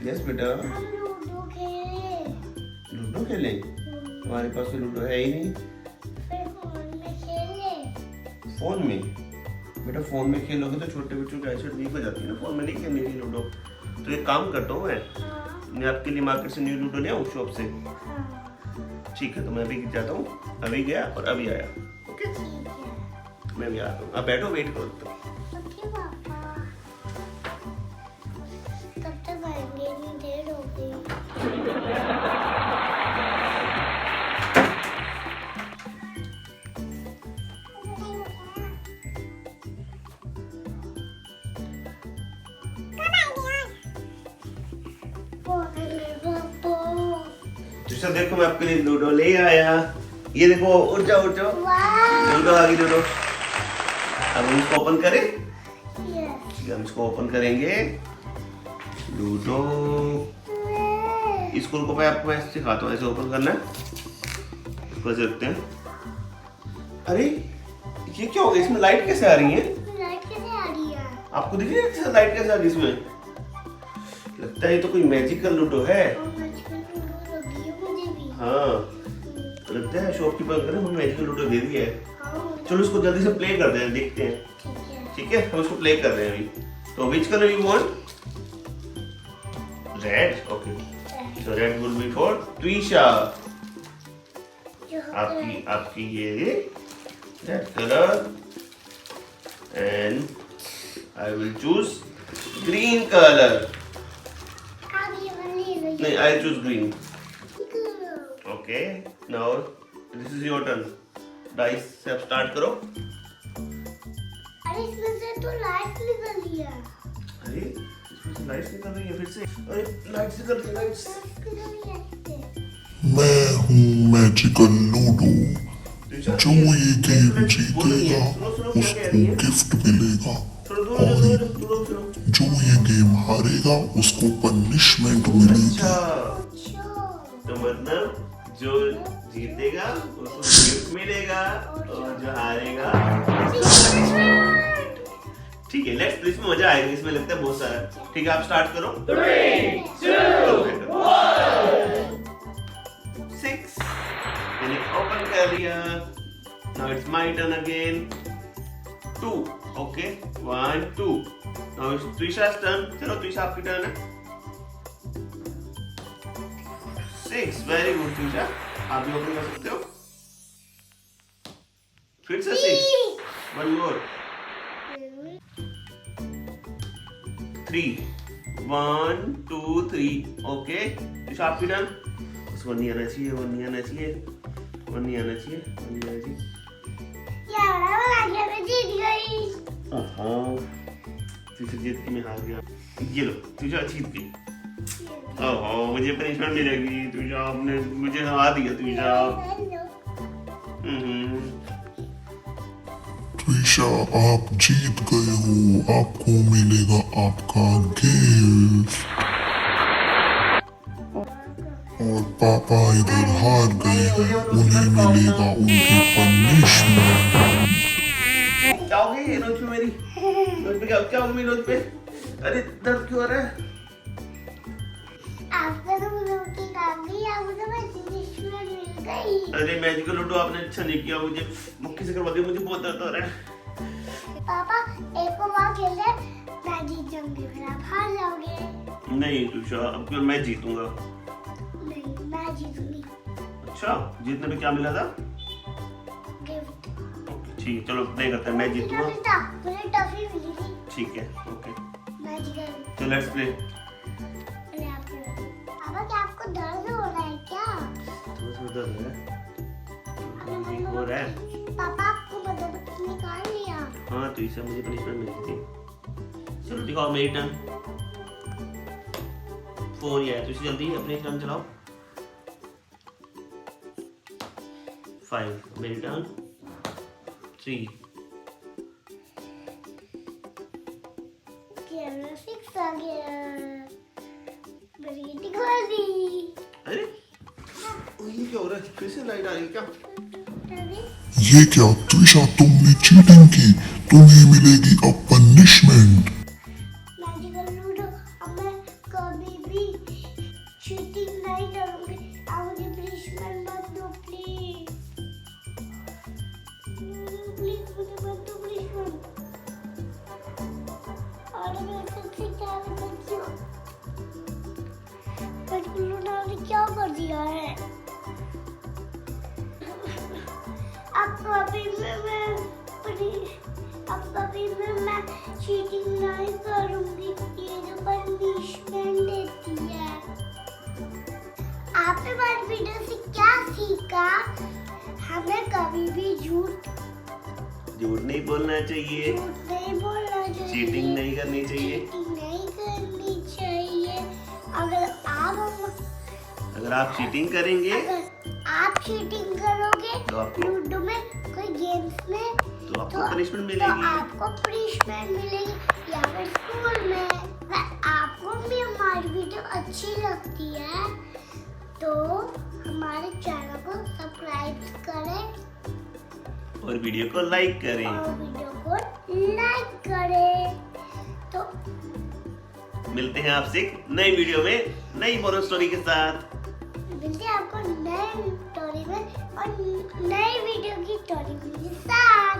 Yes बेटा। हम ludo खेले। लूडो खेले? हमारे पास तो लूडो है ही नहीं। फिर फोन में खेले। फोन में? बेटा फोन में खेलोगे तो छोटे बच्चों की आईसाइट वीक हो जाती है ना, फोन में नहीं खेलनी थी लूडो। तो एक काम करता हूँ मैं आपके लिए मार्केट से न्यू लूडो ले आऊँ शॉप से। ठीक है, तो मैं अभी जाता हूँ, अभी गया और अभी आया। ओके ठीक है। मैं भी आता हूँ, आप बैठो, वेट करो तो। ओके पापा। कब तक आएंगे? इतनी देर हो गई। त्विशा देखो, मैं आपके लिए लूडो ले आया। ये देखो, उठ जाओ उठ जाओ। लूडो आ गई लूडो। अब हम इसको ओपन करें? ठीक है, हम इसको ओपन करेंगे। लूडो स्कूल को मैं आपको ऐसे सिखाता हूँ, ऐसे ओपन करना है। इसको ऐसे रखते हैं। अरे ये क्या हो गया, इसमें लाइट कैसे आ रही है? लाइट कैसे आ रही है? आपको दिख रही है लाइट कैसे आ रही है इसमें? लगता है ये तो कोई मैजिकल लूडो है। हाँ, लगता है शॉपकीपर करे हमें मैजिकल लूडो दे दिया है। चलो इसको जल्दी से प्ले कर दें, देखते हैं। ठीक है, हम इसको प्ले कर रहे हैं अभी। तो which colour you want? Red. Okay, so red will be for Twisha. आपकी ये red colour and I will choose green colour. नहीं, I choose green. Okay, now this is your turn. Dice से आप स्टार्ट करो। अरे इसमें से तो लाइट निकल रही है। अरे इसमें से लाइट्स निकल रही है फिर से। अरे लाइट्स निकल रही है, लाइट्स। मैं हूँ मैजिकल लूडो। जो ये गेम जीतेगा उसको गिफ्ट मिलेगा और जो ये गेम हारेगा उसको पनिशमेंट मिलेगी। तो मतलब जो जीतेगा उसको गिफ्ट मिलेगा और जो हारेगा ठीक है। लेट्स, इसमें मजा आएगा, इसमें लगता है बहुत सारा। ठीक है, आप स्टार्ट करो। 3, 2, 1 6 मैंने ओपन कर लिया। Now it's my turn again. 2 okay, 1 2 now it's Twisha's turn. चलो त्विशा, आपकी टर्न है। 6 वेरी गुड त्विशा, आप भी ओपन कर सकते हो। फिर से 6, 1 मोर। 3 1 2 3 ओके। त्विशा, आपकी टर्न। बस 1 नहीं आना चाहिए, 1 नहीं आना चाहिए, 1 नहीं आना चाहिए, 1 नहीं आना चाहिए। यार मैं जीत गई। हाँ, त्विशा जीत के मैं हार गया। ये लो, त्विशा जीत गई। ओहो, मुझे पनिशमेंट मिलेगी। त्विशा, आपने मुझे हरा दिया त्विशा। त्विशा, आप जीत गए हो, आपको मिलेगा आपका गिफ्ट। और पापा इधर हार गए हैं, उन्हें मिलेगा उनकी पनिशमेंट। क्या हो गई नोज पे मेरी? नोज पे क्या हो गया मेरी नोज पे? अरे दर्द क्यों हो रहा है? आपने तो मुझे काफी आपको तो मैं पनिशमेंट मिल गई। अरे मैजिकल लूडो आपने अच्छा नहीं किया, मुझे मुक्की से करवा दिया, मुझे बहुत दर्द हो रहा है। पापा एक को वहाँ खेले, मैं जीत जाऊंगी, फिर आप हार जाओगे। नहीं त्विशा, अब केवल मैं जीतूंगा। नहीं, मैं जीतूंगी। अच्छा, जीतने में क्या मिला था? गिफ्ट। ओके ठीक है, चलो प्ले करते हैं, मैं जीतूंगा। मुझे टॉफी मिली थी। ठीक है, ओके मैजिकल। चलो लेट्स प्ले। पापा क्या आपको दर्द हो रहा है क्या? थोड़ा दर्द है, हो रहा है। पापा आपको मधुमक्खी निकाल लिया। हाँ, तो इससे मुझे पनिशमेंट मिली थी। चलो दिखाओ मेरी टर्न। 4 ही है, तो इसे जल्दी अपनी टर्न चलाओ। 5 मेरी टर्न। 3 कैमरा 6 आ गया। बड़ी खोली। अरे ये क्या हो रहा है? फिर से लाइट आ रही है क्या? ये क्या त्विशा, तुमने चीटिंग की, तुम्हें मिलेगी अब पनिशमेंट। मैजिकल लूडो अब मैं कभी कभी भी चीटिंग नहीं करूंगी। आप मुझे पनिशमेंट मत दो प्लीज। प्लीज मुझे मत दो पनिशमेंट। और मैं सबसे क्या करती हूँ? लूडो ने क्या कर दिया है? अब कभी में मैं चीटिंग नहीं करूंगी। ये जो पनिशमेंट देती है। आपने हमारी वीडियो से क्या सीखा? हमें कभी भी झूठ नहीं बोलना चाहिए, झूठ नहीं बोलना चाहिए, चीटिंग नहीं करनी चाहिए। चीटिंग नहीं करनी चाहिए। अगर आप चीटिंग करेंगे, अगर आप चीटिंग करोगे तो आपको लूडो में कोई गेम्स में तो आपको पनिशमेंट तो मिलेगी। आपको पनिशमेंट मिलेगी या फिर स्कूल में। अगर आपको भी हमारी वीडियो अच्छी लगती है तो हमारे चैनल को सब्सक्राइब करें और वीडियो को लाइक करें। तो मिलते हैं आपसे नई वीडियो में नई मोरल स्टोरी के साथ। मिलते हैं आपको नए स्टोरी में और नई वीडियो की स्टोरी के साथ।